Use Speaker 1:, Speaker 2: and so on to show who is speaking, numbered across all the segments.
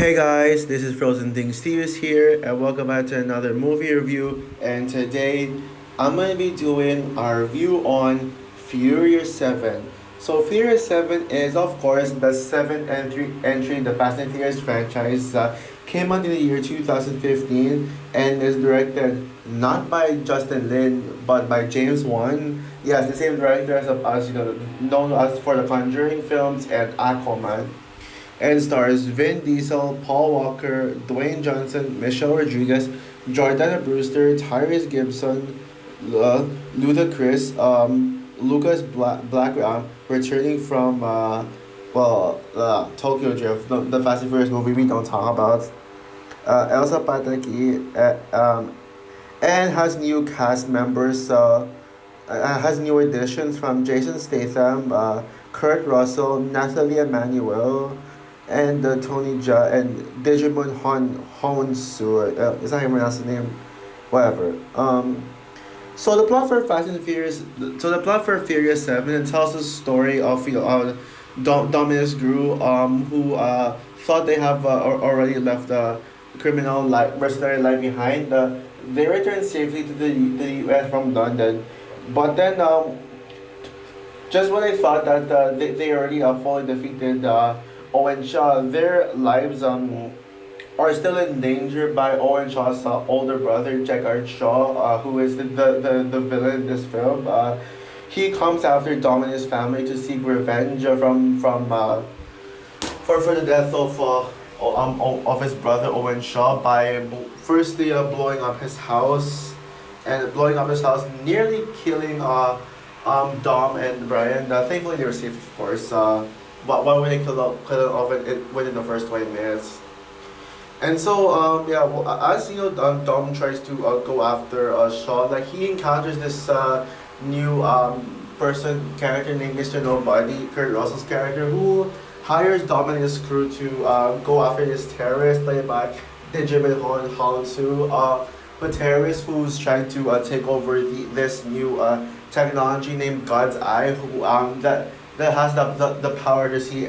Speaker 1: Hey guys, this is Frozen Things Steve is here, and welcome back to another movie review. And today, I'm gonna be doing our review on Furious 7. So Furious 7 is of course the seventh entry in the Fast and Furious franchise. Came out in the year 2015 and is directed not by Justin Lin but by James Wan. Yes, the same director as known as for the Conjuring films and Aquaman, and stars Vin Diesel, Paul Walker, Dwayne Johnson, Michelle Rodriguez, Jordana Brewster, Tyrese Gibson, Ludacris, Lucas Black, returning from Tokyo Drift, the Fast and Furious movie we don't talk about. Elsa Pataki, and has new cast members. Has new additions from Jason Statham, Kurt Russell, Natalie Emmanuel, and Tony Jaa and Digimon Honsu. Is that how you pronounce the name? Whatever. So the plot for Fast and Furious. So the plot for Furious 7, it tells the story of Dominus Gru, who thought they have already left the criminal life, mercenary life behind. They returned safely to the U.S. from London, but then just when they thought that they already fully defeated Owen Shaw, their lives are still in danger by Owen Shaw's older brother, Jackard Shaw, who is the villain in this film. He comes after Dominus' family to seek revenge for the death of his brother Owen Shaw by firstly blowing up his house, and blowing up his house, nearly killing Dom and Brian. Thankfully they were safe, of course. But why would they kill it off within the first 20 minutes? And so, yeah, well, as you know, Dom tries to go after Shaw. Like, he encounters this new character named Mr. Nobody, Kurt Russell's character, who hires Dominus' crew to go after this terrorist played by Digimon Hansu, a terrorist who's trying to take over this new technology named God's Eye, who that has the power to see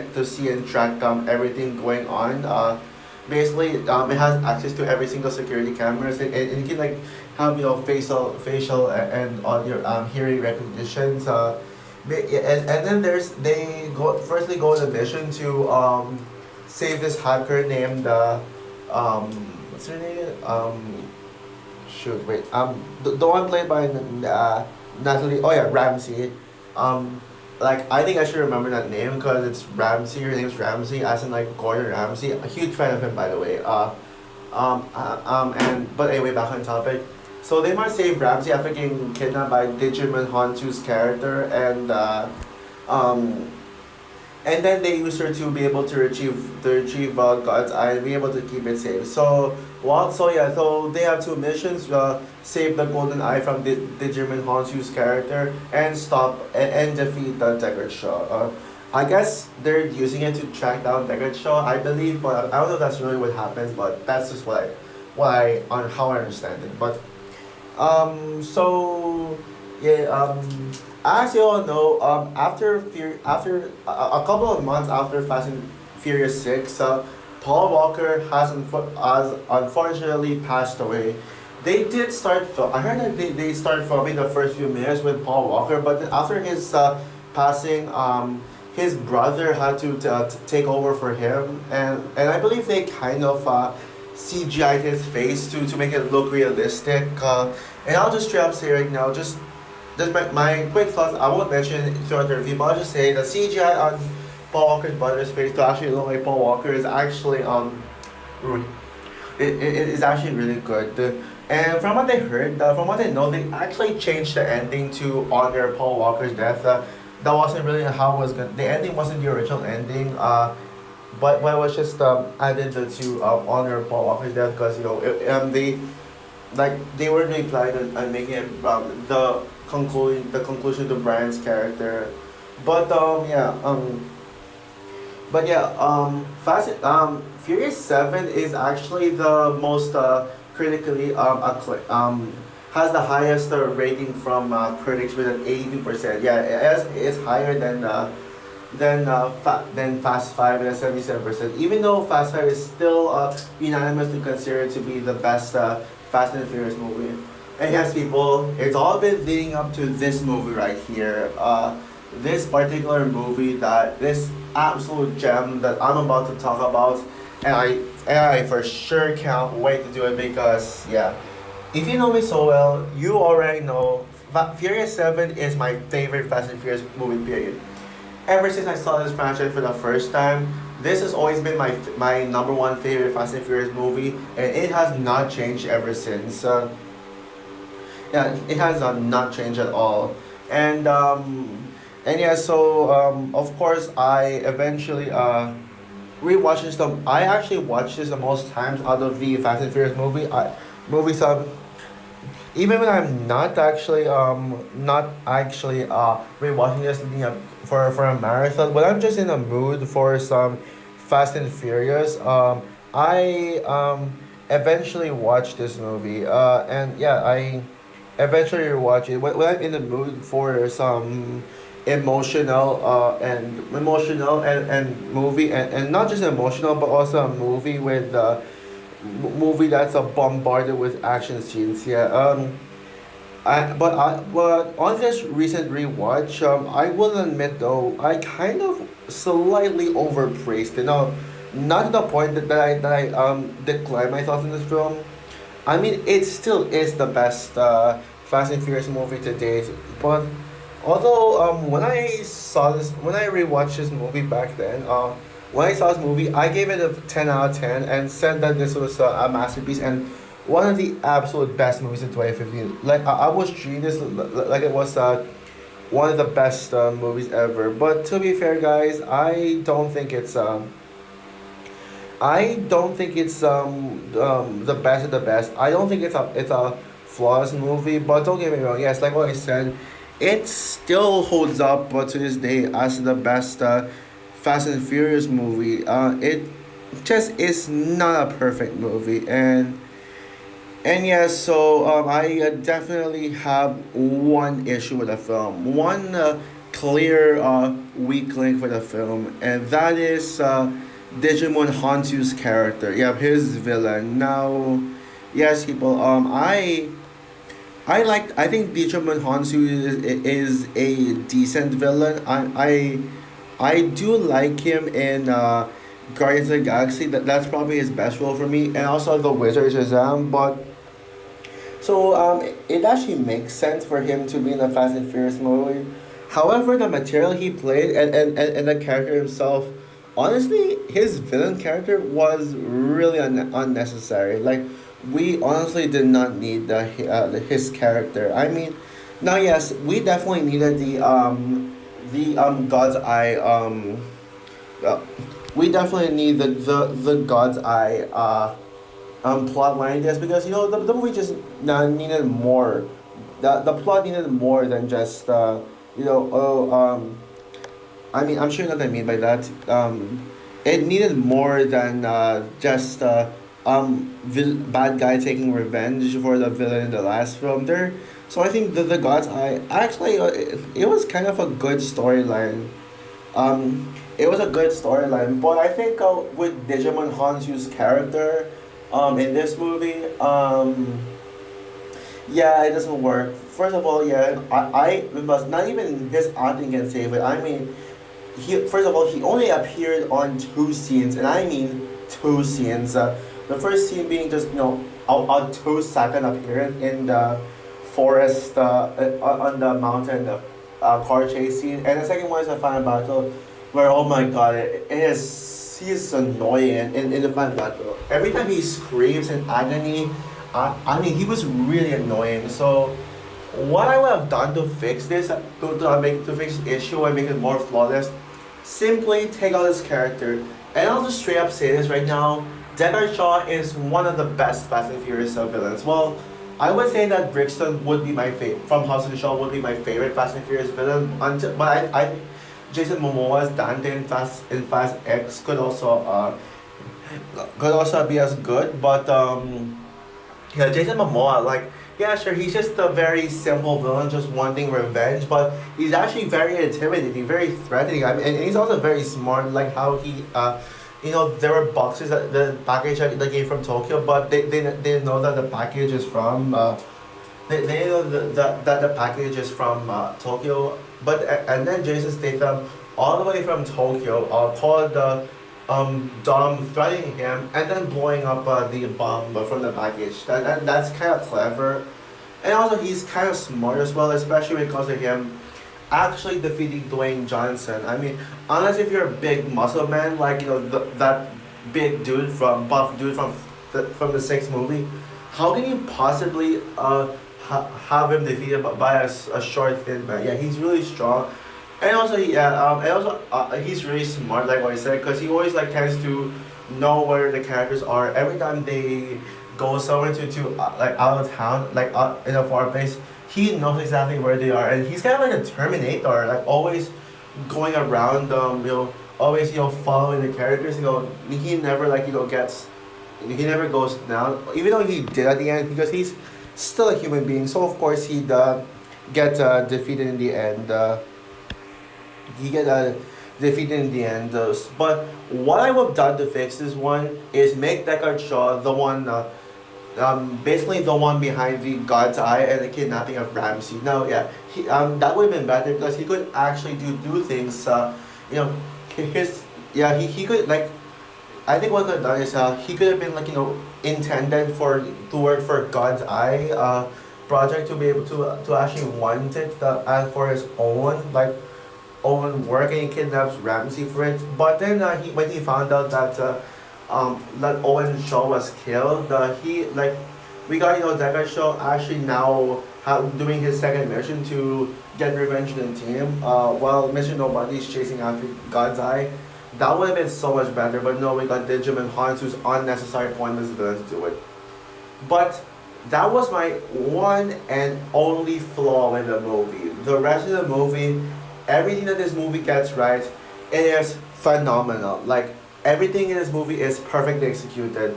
Speaker 1: and track everything going on. Basically, it has access to every single security cameras, and it can like have facial and audio hearing recognitions. And then they go on a mission to save this hacker named what's her name, shoot, wait, the one played by Natalie, oh yeah, Ramsey. Like, I think I should remember that name because it's Ramsey. Her name's Ramsey, as in like Gordon Ramsay. A huge fan of him, by the way. And but anyway, back on topic. So they must save Ramsey after getting kidnapped by Digimon Hansu's character, um, and then they use her to be able to retrieve God's Eye and be able to keep it safe. So they have two missions: save the Golden Eye from Digimon Hansu's character and and defeat Deckard Shaw. I guess they're using it to track down Deckard Shaw, I believe, but I don't know if that's really what happens. But that's just on how I understand it. But so yeah, as you all know, after a couple of months after Fast and Furious 6, Paul Walker has unfortunately passed away. They did start I heard that they started filming the first few minutes with Paul Walker, but then after his passing, his brother had to take over for him, and I believe they kind of CGI'd his face to make it look realistic. And I'll just straight up say right now, just my quick thoughts. I won't mention it throughout the review, but I'll just say the CGI on Paul Walker's brother's face to actually look like Paul Walker is actually it is actually really good. And from what I heard, from what I know, they actually changed the ending to honor Paul Walker's death. That wasn't really how it was going. The ending wasn't the original ending. But it was just added to honor Paul Walker's death because they were really planning on making it the conclusion to Brian's character. But Furious 7 is actually the most critically has the highest rating from critics with an 82%. Yeah, it's higher than Fast Five at 77%. Even though Fast Five is still unanimously considered to be the best Fast and Furious movie. And yes, people, it's all been leading up to this movie right here. This particular movie, that this absolute gem that I'm about to talk about, and I for sure can't wait to do it because yeah, if you know me so well, you already know Furious 7 is my favorite Fast and Furious movie, period. Ever since I saw this franchise for the first time, this has always been my number one favorite Fast and Furious movie, and it has not changed ever since. Yeah, it has not changed at all. And and yeah, so of course I eventually rewatched this. I actually watched this the most times out of the Fast and Furious movies. Even when I'm not actually rewatching this leading up for a marathon, when I'm just in a mood for some Fast and Furious, I eventually watch this movie. And yeah, I eventually rewatch it when I'm in the mood for some and movie, and not just emotional but also a movie with movie that's bombarded with action scenes. Yeah. But on this recent rewatch, I will admit though, I kind of slightly overpraised it. No, not to the point that I decline my thoughts on this film. I mean, it still is the best Fast and Furious movie to date. But although when I rewatched this movie back then, when I saw this movie, I gave it a 10 out of 10 and said that this was a masterpiece and one of the absolute best movies in 2015. Like I was treating this like it was one of the best movies ever. But to be fair, guys, I don't think it's the best of the best. I don't think it's a flawless movie, but don't get me wrong. Yes, like what I said, it still holds up to this day as the best Fast and Furious movie. It just is not a perfect movie, and yeah, so I definitely have one issue with the film, one clear weak link with the film, and that is Digimon Hansu's character. Yeah, his villain. Now, yes, people. I think Digimon Hansu is a decent villain. I do like him in Guardians of the Galaxy. That's probably his best role for me, and also the Wizard Shazam. But so it actually makes sense for him to be in the Fast and Furious movie. However, the material he played and the character himself, honestly, his villain character was really unnecessary. Like, we honestly did not need his character. I mean, now yes, we definitely needed the God's Eye uh, we definitely need the God's Eye plot line. Yes, because the movie just needed more. The plot needed more than just I mean, I'm sure you know what I mean by that. It needed more than just bad guy taking revenge for the villain in the last film there. So I think the God's Eye actually it was kind of a good storyline. It was a good storyline, but I think with Digimon Hansu's character, in this movie, yeah, it doesn't work. First of all, yeah, I must not even his acting can save it. I mean, he first of all he only appeared on two scenes, and I mean two scenes. The first scene being just a 2 second appearance in the forest on the mountain, the car chase scene, and the second one is the final battle, where oh my god, it is he's annoying in the final battle. Every time he screams in agony, I mean he was really annoying. So what I would have done to fix this, to fix the issue and make it more flawless, simply take out this character. And I'll just straight up say this right now. Deckard Shaw is one of the best Fast and Furious villains. Well, I would say that Brixton would be my favorite, from House of Shaw would be my favorite Fast and Furious villain. But I Jason Momoa's Dante in Fast X could also be as good. But yeah, Jason Momoa, like Yeah, sure. He's just a very simple villain, just wanting revenge, but he's actually very intimidating, very threatening. I mean, and he's also very smart, like how he, there were boxes that the package that came from Tokyo, but they didn't know that the package is from, they know that the package is from Tokyo, but and then Jason Statham, all the way from Tokyo, called Dom threatening him and then blowing up the bomb from the package. That's kind of clever, and also he's kind of smart as well, especially when it comes to him actually defeating Dwayne Johnson. I mean, unless if you're a big muscle man like that big dude from buff dude from the sixth movie, how can you possibly have him defeated by a short thin man? Yeah, he's really strong, and also he's really smart, like what I said, because he always like tends to know where the characters are every time they go somewhere to like out of town, like in a far place. He knows exactly where they are, and he's kind of like a Terminator, like always going around, always following the characters. He never like gets, he never goes down, even though he did at the end, because he's still a human being. So of course he'd get defeated in the end. He get defeated in the end. But what I would have done to fix this one is make Deckard Shaw the one, basically the one behind the God's Eye and the kidnapping of Ramsey. Now, yeah, that would have been better because he could actually do things. His yeah, he could like. I think what could have done is he could have been like intended to work for God's Eye project, to be able to actually want it for his own like own work, and he kidnaps Ramsey for it. But then when he found out that Owen Shaw was killed, he like we got Deckard Shaw actually now doing his second mission to get revenge on the team. While Mr. Nobody's chasing after God's Eye. That would have been so much better, but no, we got Digimon Hans, who's unnecessary pointless villain to do it. But that was my one and only flaw in the movie. The rest of the movie, everything that this movie gets right, it is phenomenal. Like everything in this movie is perfectly executed.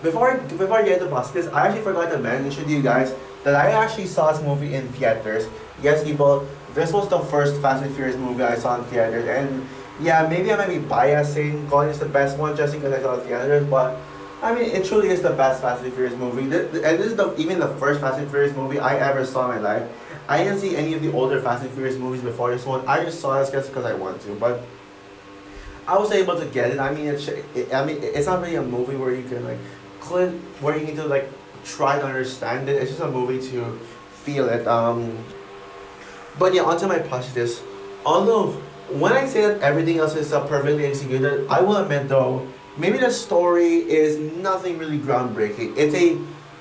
Speaker 1: Before I get to this, I actually forgot to mention to you guys that I actually saw this movie in theaters. Yes, people, this was the first Fast and Furious movie I saw in theaters, and yeah, maybe I might be biasing, calling this the best one just because I saw it in theaters, but I mean, it truly is the best Fast and Furious movie. And this is even the first Fast and Furious movie I ever saw in my life. I didn't see any of the older Fast and Furious movies before this one. I just saw this just because I wanted to, but I was able to get it. I mean, it's not really a movie where you can like where you need to like try to understand it. It's just a movie to feel it. But yeah, onto my positives. Although when I say that everything else is perfectly executed, I will admit though, maybe the story is nothing really groundbreaking.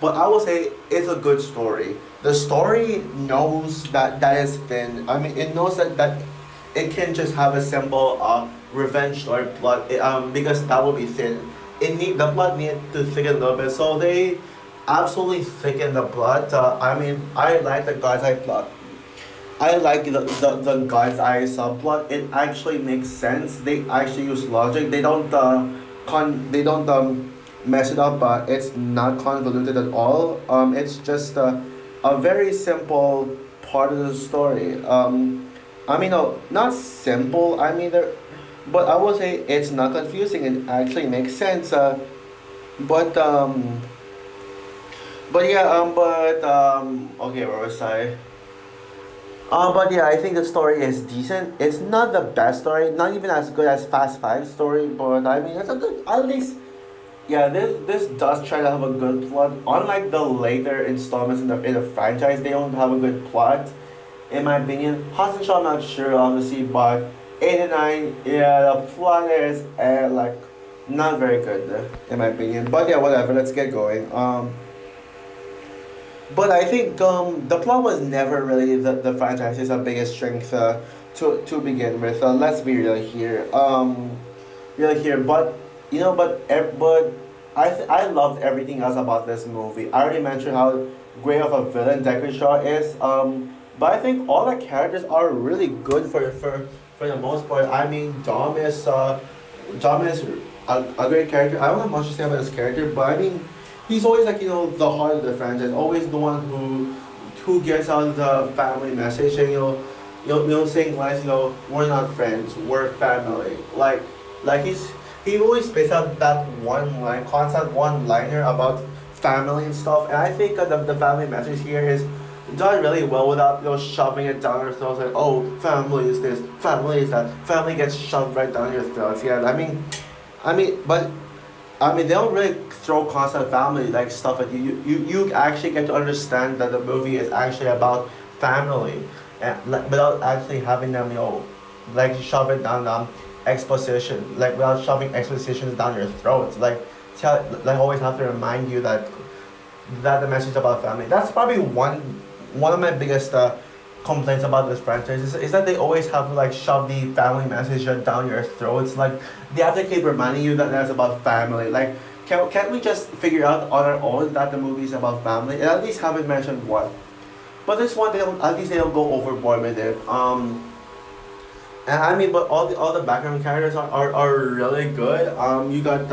Speaker 1: But I will say it's a good story. The story knows that is thin. I mean, it knows that it can just have a simple revenge story plot. Because that would be thin. The plot needed to thicken a little bit, so they absolutely thicken the plot. I mean, I like the God's Eye plot. I like the God's Eye subplot. It actually makes sense. They actually use logic. They don't mess it up. It's not convoluted at all. It's just a very simple part of the story. I mean, no, not simple. I mean, but I will say it's not confusing. It actually makes sense. But okay, where was I? But yeah, I think the story is decent. It's not the best story, not even as good as Fast Five story, but I mean it's a good, at least. Yeah, this does try to have a good plot. Unlike the later installments in the franchise, they don't have a good plot, in my opinion. Hobbs and Shaw, I'm not sure, obviously, but 89, yeah, the plot is like not very good, in my opinion. But yeah, whatever. Let's get going. But I think the plot was never really the franchise's biggest strength to begin with. Let's be real here. Real here. But but I loved everything else about this movie. I already mentioned how great of a villain Deckard Shaw is. But I think all the characters are really good for the most part. I mean, Dom is a great character. I don't have much to say about his character, but I mean, he's always like the heart of the franchise, always the one who gets out the family message and saying lines, we're not friends, we're family. Like he always spits out that one line, constant one liner about family and stuff. And I think the family message here is done really well without shoving it down your throats like, oh, family is this, family is that, family gets shoved right down your throats. Yeah, but they don't really throw constant family like stuff at you. You actually get to understand that the movie is actually about family, and like without actually having them like shove it down exposition, like without shoving expositions down your throats. Like always have to remind you that the message about family. That's probably one of my biggest complaints about this franchise is that they always have to like shove the family message down your throats. Like they have to keep reminding you that that's about family. Like can't we just figure out on our own that the movie is about family and at least have it mentioned what? But this one, they don't go overboard with it. And but all the background characters are really good. You got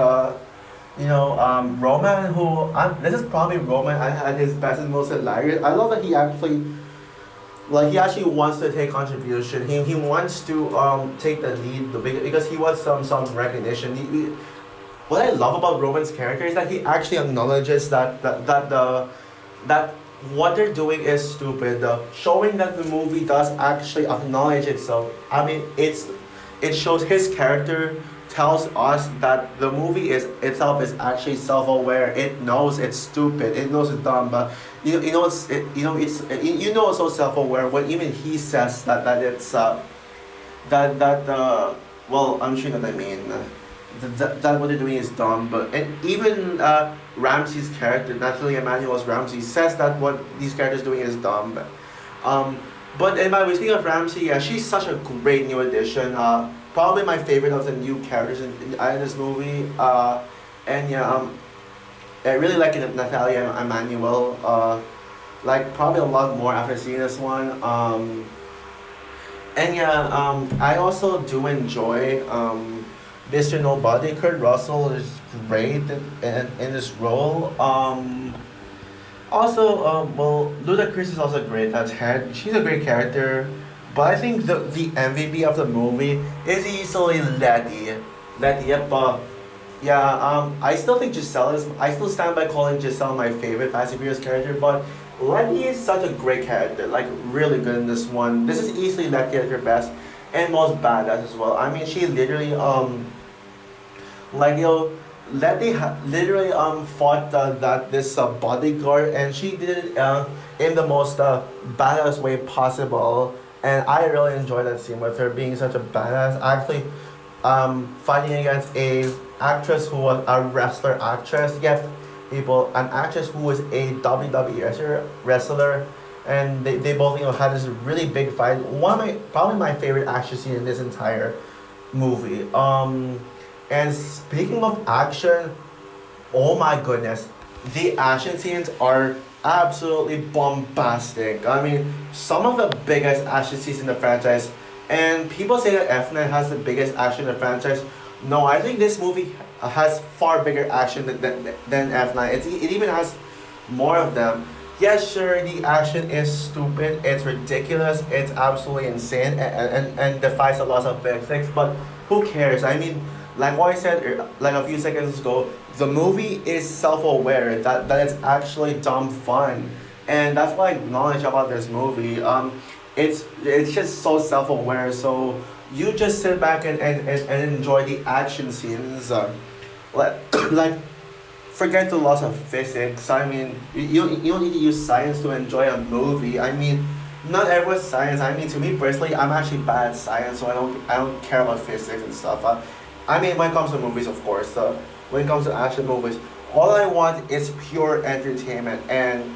Speaker 1: Roman, who this is probably Roman at his best and most hilarious. I love that he actually wants to take contribution. He wants to take the lead because he wants some recognition. What I love about Roman's character is that he actually acknowledges that what they're doing is stupid. Showing that the movie does actually acknowledge itself. It shows his character tells us that the movie itself is actually self-aware. It knows it's stupid. It knows it's dumb, but it's so self-aware when even he says that it's well, I'm sure that I mean that what they're doing is dumb. But and even Ramsey's character, Nathalie Emmanuel's Ramsey, says that what these characters doing is dumb. But in my way, speaking of Ramsey, yeah, she's such a great new addition. Probably my favorite of the new characters in this movie. And yeah, I really like Nathalie Emmanuel. Like probably a lot more after seeing this one. And yeah, I also do enjoy Mr. Nobody. Kurt Russell is great in this role. Also, well, Ludacris is also great as Ted. She's a great character. But I think the MVP of the movie is easily Letty. Letty, yep. Yeah, I still think Giselle is. I still stand by calling Giselle my favorite Fast and Furious character, but Letty is such a great character. Like, really good in this one. This is easily Letty at her best and most badass as well. She literally, like, Letty literally fought this bodyguard, and she did it in the most badass way possible. And I really enjoyed that scene with her being such a badass. Actually, fighting against a actress who was a wrestler actress. Yes, people, an actress who was a WWE wrestler, and they both had this really big fight. Probably my favorite action scene in this entire movie. And speaking of action, oh my goodness, the action scenes are absolutely bombastic. Some of the biggest action scenes in the franchise, and people say that F9 has the biggest action in the franchise. No, I think this movie has far bigger action than F9. It even has more of them. Yes, sure, the action is stupid, it's ridiculous, it's absolutely insane, and defies the laws of physics, but who cares? Like what I said like a few seconds ago, the movie is self-aware that it's actually dumb fun, and that's what I acknowledge about this movie. It's just so self-aware. So you just sit back and enjoy the action scenes. Like like forget the laws of physics. You don't need to use science to enjoy a movie. Not everyone's science. To me personally, I'm actually bad at science, so I don't care about physics and stuff. When it comes to movies, of course, when it comes to action movies, all I want is pure entertainment. And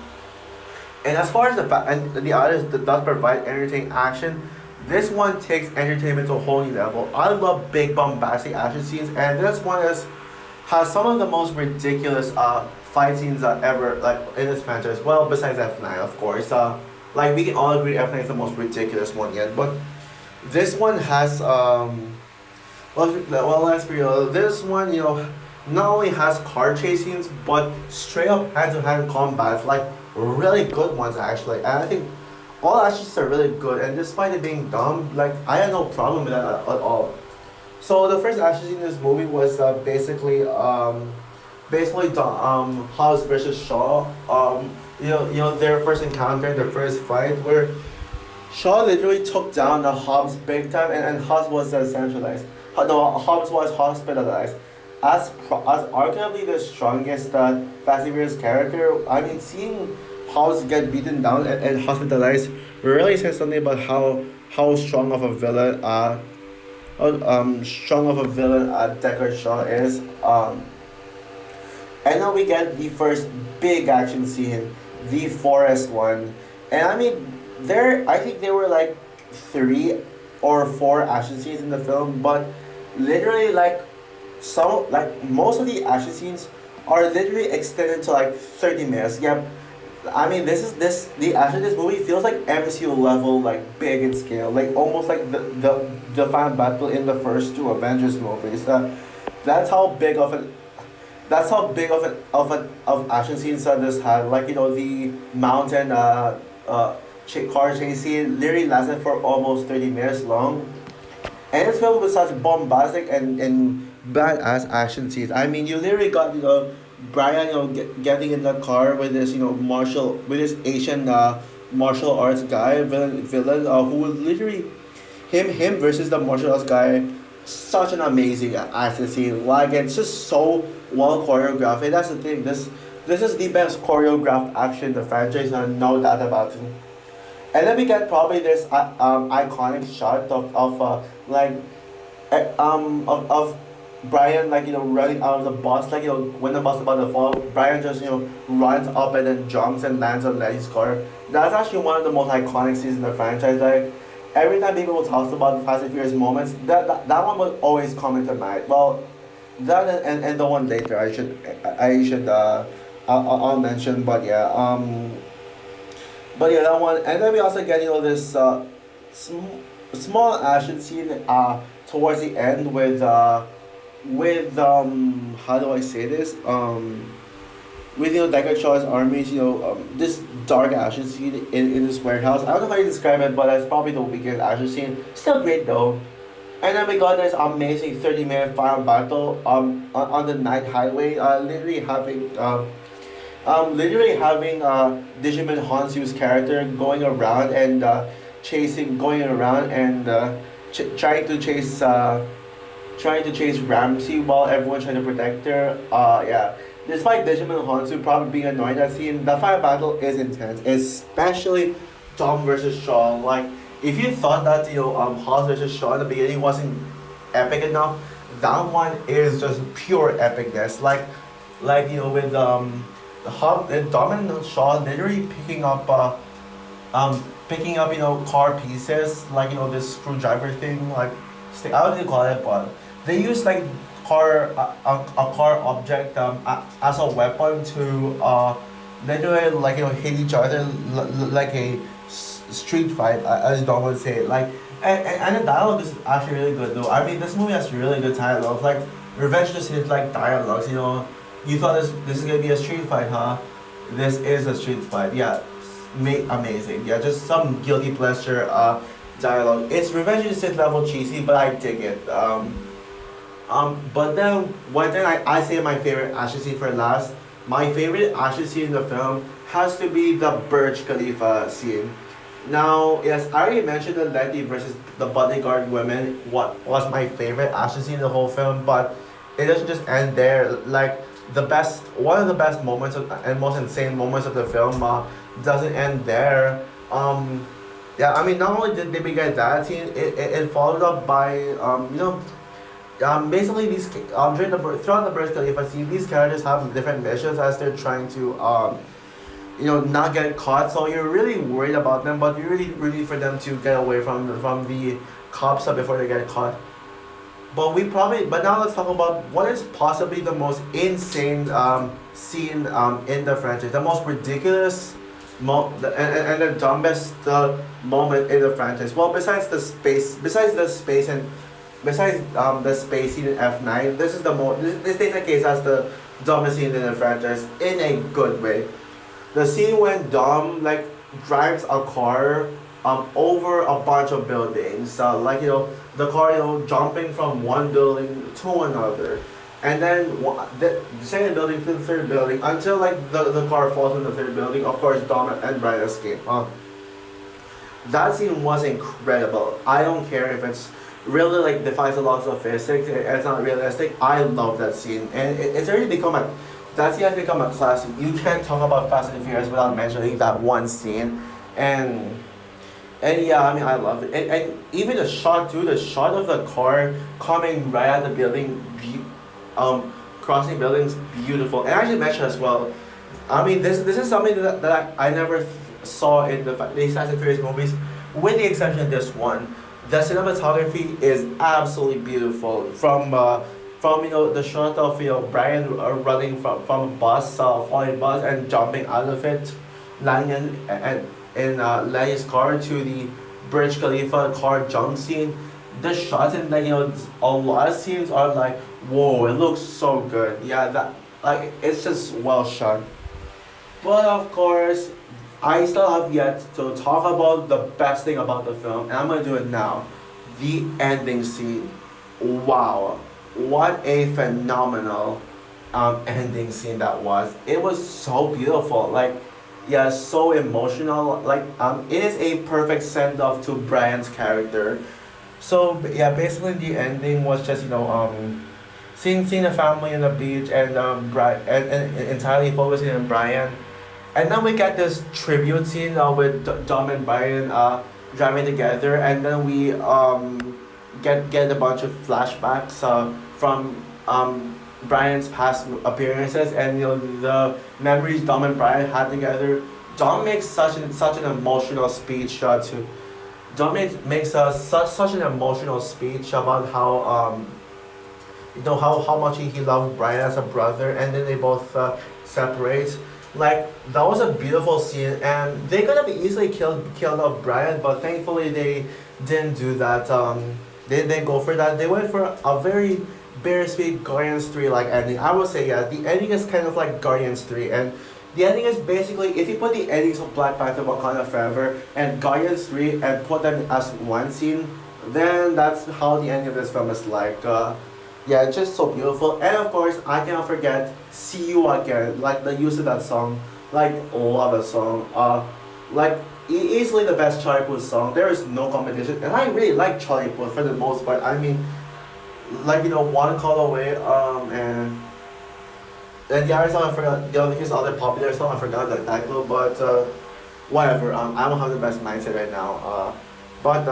Speaker 1: as far as the others that does provide entertaining action, this one takes entertainment to a whole new level. I love big bombastic action scenes, and this one has some of the most ridiculous fight scenes ever like in this franchise. Well, besides F9, of course. Like we can all agree, F9 is the most ridiculous one yet, but this one has well, let's be real. This one, not only has car chase scenes, but straight up hand-to-hand combats, like really good ones actually. And I think all actions are really good. And despite it being dumb, like I had no problem with that at all. So the first action scene in this movie was basically Hobbs versus Shaw. Their first encounter, their first fight, where Shaw literally took down the Hobbs big time, and Hobbs was centralized. No, Hobbs was hospitalized. As arguably the strongest Fast and Furious character, I mean, seeing Hobbs get beaten down and hospitalized really says something about how strong of a villain Deckard Shaw is. And now we get the first big action scene, the forest one. And I mean, I think there were like 3 or 4 action scenes in the film, but literally most of the action scenes are literally extended to like 30 minutes. Yeah, I mean, the action in this movie feels like MCU level, like big in scale, like almost like the final battle in the first 2 Avengers movies. That's how big of an that's how big of action scenes that this had. Like the mountain car chase scene literally lasted for almost 30 minutes long, and it's filled with such bombastic and badass action scenes. I mean, you literally got Brian getting in the car with this Asian martial arts guy villain who was literally him versus the martial arts guy. Such an amazing action scene. Like it's just so well choreographed. And that's the thing. This is the best choreographed action in the franchise, and no doubt about it. And then we get probably this iconic shot of Brian running out of the bus, when the bus is about to fall, Brian just runs up and then jumps and lands on Letty's car. That's actually one of the most iconic scenes in the franchise. Like every time people talk about the Fast and Furious moments, that one will always come into mind. Well, that and the one later I'll mention, but yeah, that one. And then we also get this small action scene towards the end with how do I say this, with Deckard Shaw's armies, this dark action scene in this warehouse. I don't know how you describe it, but that's probably the weakest action scene. Still great though. And then we got this amazing 30-minute final battle on the night highway, literally having Digimon Hansu's character going around and trying to chase Ramsey while everyone trying to protect her. Yeah. Despite Digimon Hansu probably being annoyed at scene, the final battle is intense, especially Dom versus Shaw. Like, if you thought that Hobbs versus Shaw in the beginning wasn't epic enough, that one is just pure epicness. With Hobbs and Dom and Shaw literally picking up car pieces, this screwdriver thing, I don't really call it, but they use a car object as a weapon to literally hit each other like a street fight, as Don would say. And the dialogue is actually really good though. I mean, this movie has really good dialogue. Like Revenge just hit dialogues. You thought this is gonna be a street fight, huh? This is a street fight. Yeah, amazing. Yeah, just some guilty pleasure dialogue. It's Revenge of the Sith level cheesy, but I dig it. But then I say my favorite action scene for last. My favorite action scene in the film has to be the Burj Khalifa scene. Now, yes, I already mentioned the Letty versus the bodyguard women. What was my favorite action scene in the whole film? But it doesn't just end there. One of the best moments and most insane moments of the film doesn't end there. Yeah, I mean, not only did we get that scene, it followed up by basically throughout the Burj Khalifa scene, these characters have different missions as they're trying to not get caught. So you're really worried about them, but you're really rooting for them to get away from the cops before they get caught. But now let's talk about what is possibly the most insane scene in the franchise, the most ridiculous and the dumbest moment in the franchise. Well, besides the space and besides the space scene in F9, this is the most this takes the case as the dumbest scene in the franchise in a good way. The scene when Dom like drives a car over a bunch of buildings, like the car jumping from one building to another, and then the second building to the third building until like the car falls in the third building. Of course, Dom and Brian escape. That scene was incredible. I don't care if it's really like defies the laws of physics. It's not realistic. I love that scene, and it's already become a that scene has become a classic. You can't talk about Fast and Furious without mentioning that one scene, and yeah, I mean I love it, and even the shot too. The shot of the car coming right at the building, crossing buildings, beautiful. And I should mention as well. I mean this is something that I never saw in the Fast and Furious movies, with the exception of this one. The cinematography is absolutely beautiful. From the shot of Brian running from a bus, falling bus and jumping out of it, landing in Lenny's car to the Burj Khalifa car jump scene. The shots in like a lot of scenes are like whoa, it looks so good. Yeah, that like it's just well shot. But of course, I still have yet to talk about the best thing about the film, and I'm gonna do it now. The ending scene. Wow, what a phenomenal ending scene that was. It was so beautiful. Like, yeah, so emotional. Like, it is a perfect send off to Brian's character. So yeah, basically the ending was just seeing the family on the beach and and entirely focusing on Brian. And then we get this tribute scene with Dom and Brian driving together, and then we get a bunch of flashbacks from Brian's past appearances, and the memories Dom and Brian had together. Dom makes such an emotional speech to Dom makes such an emotional speech about how how much he loved Brian as a brother, and then they both separate. Like that was a beautiful scene, and they could have easily killed off Brian, but thankfully they didn't do that. They didn't go for that. They went for a very bittersweet Guardians 3 like ending. I would say yeah, the ending is kind of like Guardians 3, and the ending is basically if you put the endings of Black Panther, Wakanda Forever, and Guardians 3 and put them as one scene, then that's how the ending of this film is like. Yeah, it's just so beautiful. And of course, I cannot forget "See You Again," like the use of that song. Like, love that song. Like, easily the best Charlie Puth song. There is no competition. And I really like Charlie Puth for the most part. I mean, like, One Call Away, and the other song I forgot, his other popular song, I forgot the title, but, whatever. I don't have the best mindset right now. But,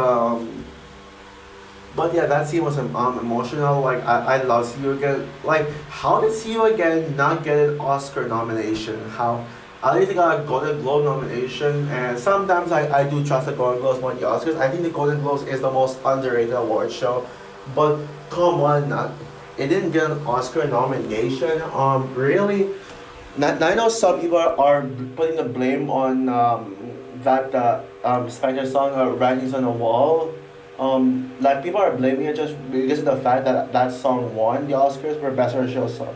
Speaker 1: but yeah, that scene was emotional. Like I love See You Again. Like how did See You Again not get an Oscar nomination? How at least it got a Golden Globe nomination, and sometimes I do trust the Golden Globes more than the Oscars. I think the Golden Globes is the most underrated award show, but come on, it didn't get an Oscar nomination. Really, I know some people are putting the blame on that Spectre song, "Writings on the Wall." Like people are blaming it just because of the fact that that song won the Oscars for Best Original Song.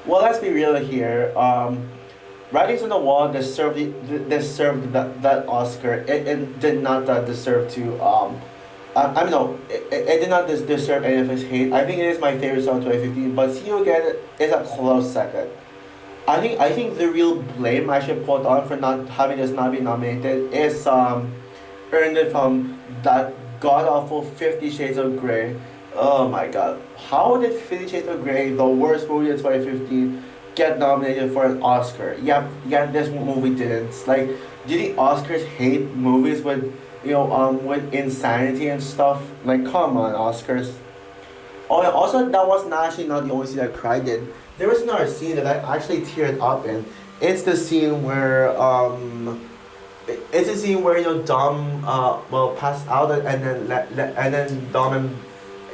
Speaker 1: Well, let's be real here. Writings on the Wall deserved that Oscar. It did not deserve to. I mean, no, it did not deserve any of his hate. I think it is my favorite song 2015, but See You Again is a close second. I think the real blame I should put on for not having this not be nominated is earned it from that god awful 50 Shades of Grey. Oh my god. How did 50 Shades of Grey, the worst movie of 2015, get nominated for an Oscar? Yeah, this movie didn't. Like, did the Oscars hate movies with insanity and stuff? Like, come on, Oscars. Oh, and also, that was not the only scene I cried in. There was another scene that I actually teared up in. It's the scene where it's a scene where Dom passed out, and then Dom and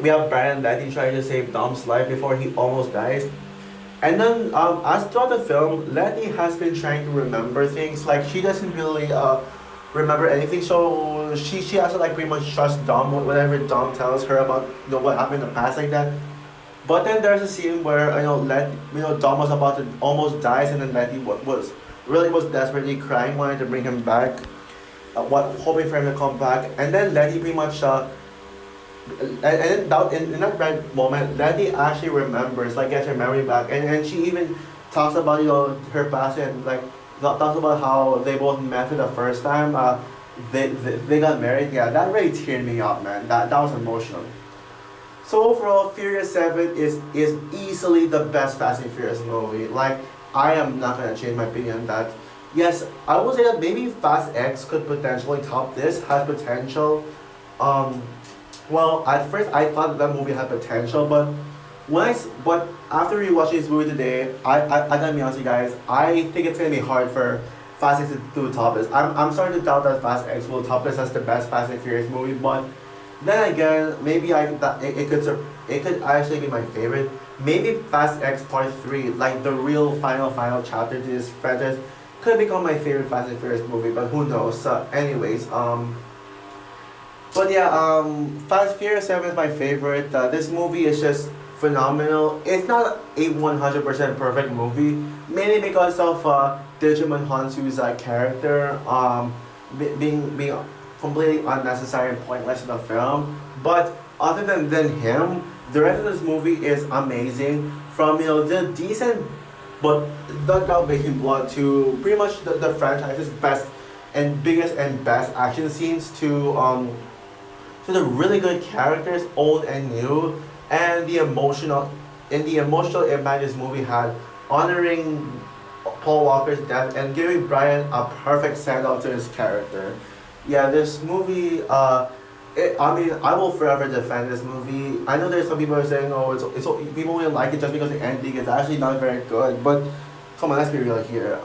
Speaker 1: we have Brian and Letty trying to save Dom's life before he almost dies. And then as throughout the film, Letty has been trying to remember things. Like she doesn't really remember anything. So she has to like pretty much trust Dom, whatever Dom tells her about what happened in the past like that. But then there's a scene where Dom was about to almost dies, and then Letty was desperately crying, wanted to bring him back, hoping for him to come back, and then Letty pretty much and then in that right moment, Letty actually remembers, like gets her memory back, and she even talks about her past and like talks about how they both met for the first time. They got married. Yeah, that really teared me up, man. That was emotional. So overall, Furious 7 is easily the best Fast and Furious movie. Like, I am not gonna change my opinion on that. Yes, I would say that maybe Fast X could potentially top this, has potential. Um, well, at first I thought that movie had potential, but but after rewatching this movie today, I gotta be honest with you guys, I think it's gonna be hard for Fast X to top this. I'm starting to doubt that Fast X will top this as the best Fast and Furious movie, but then again, maybe it could actually be my favorite. Maybe Fast X Part 3, like the real final chapter to this franchise, could become my favorite Fast and Furious movie, but who knows? Anyways, but yeah, Fast and Furious 7 is my favorite. This movie is just phenomenal. It's not a 100% perfect movie, mainly because of Digimon Hansu's character being completely unnecessary and pointless in the film. But other than him, the rest of this movie is amazing. From the decent but not out making blood to pretty much the franchise's best and biggest and best action scenes to the really good characters, old and new, and the emotional impact this movie had, honoring Paul Walker's death and giving Brian a perfect send off to his character. Yeah, this movie. I mean, I will forever defend this movie. I know there's some people who are saying, "Oh, it's people will like it just because the ending is actually not very good." But come on, let's be real here.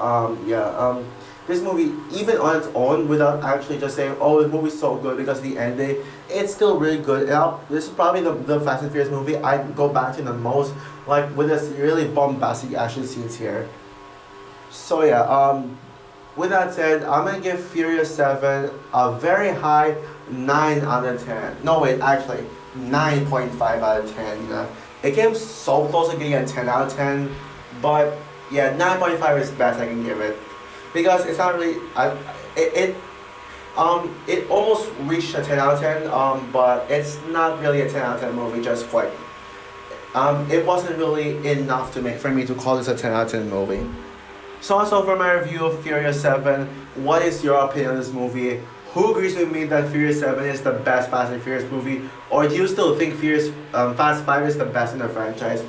Speaker 1: This movie, even on its own, without actually just saying, "Oh, this movie's so good because of the ending," it's still really good. This is probably the Fast and Furious movie I go back to the most, like with this really bombastic action scenes here. So yeah, with that said, I'm gonna give Furious 7 a very high 9 out of 10. No wait, actually 9.5 out of 10. It came so close to getting a 10 out of 10, but yeah, 9.5 is the best I can give it. Because it's not really it almost reached a 10 out of 10, but it's not really a 10 out of 10 movie just quite. It wasn't really enough for me to call this a 10 out of 10 movie. So also for my review of Furious 7, what is your opinion on this movie? Who agrees with me that Furious 7 is the best Fast and Furious movie? Or do you still think Fast 5 is the best in the franchise?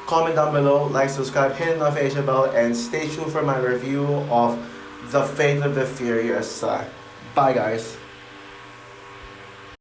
Speaker 1: Comment down below, like, subscribe, hit the notification bell, and stay tuned for my review of The Fate of the Furious. Bye guys.